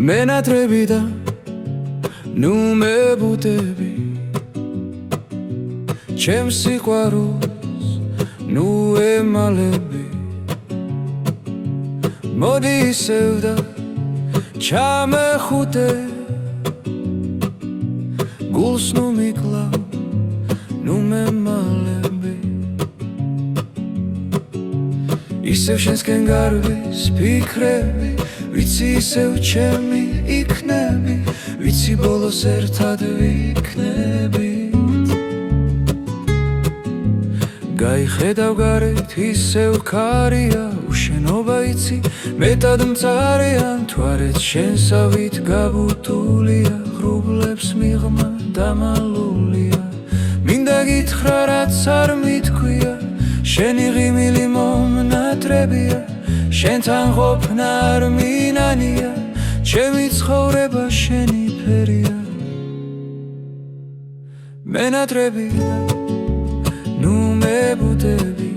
მენატრები და ნუ მებუტები ჩემს სიყვარულს ნუ ემალები მოდი ისევ და ჩამეხუტე გულს ნუ მიკლავ ნუ მემალები ისევ შენსკენ გარვის ფიქრები ვიცი ისევ ჩემი იქნები ვიცი ბოლოს ერთად ვიქნებით გაიხედავ გარეთ ისევ ქარია უშენობა იცი მეტად მწარეა მთვარეთ შენსავით გაბუტულია ღრუბლებს მიღმა დამალულია მინდა გითხრა რაც არ მითქვია შენი ღიმილი მომნატრებია შენთან ყოფნა არ მინანია ჩემი ცხოვრება შენი ფერია მენატრები ნუ მებუტები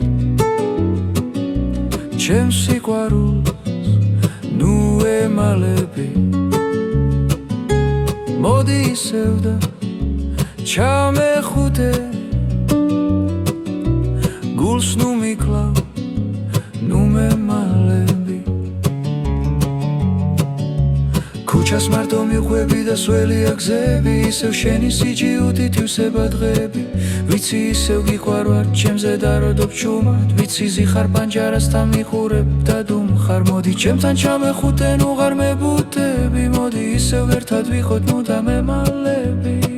ჩემს სიყვარულს ნუ ემალები მოდი ისევ და ჩამეხუტე გულს ნუ მიკლავ ნუ მემალები ქუჩას მარტო მიხვები და სველია გზები ისევ შენი სიჯიუტით ივსება დღეები ვიცი ისევ გიყვარვარ ჩემზე დაროდობ ჩუმად ვიცი ზიხარ პანჯარასთან მიხურებ და დუმხარ მოდი ჩემთან ჩამეხუტე ნუ ღარ მებუტები მოდი ისევ ერთად ვიყოთ ნუ დამემალები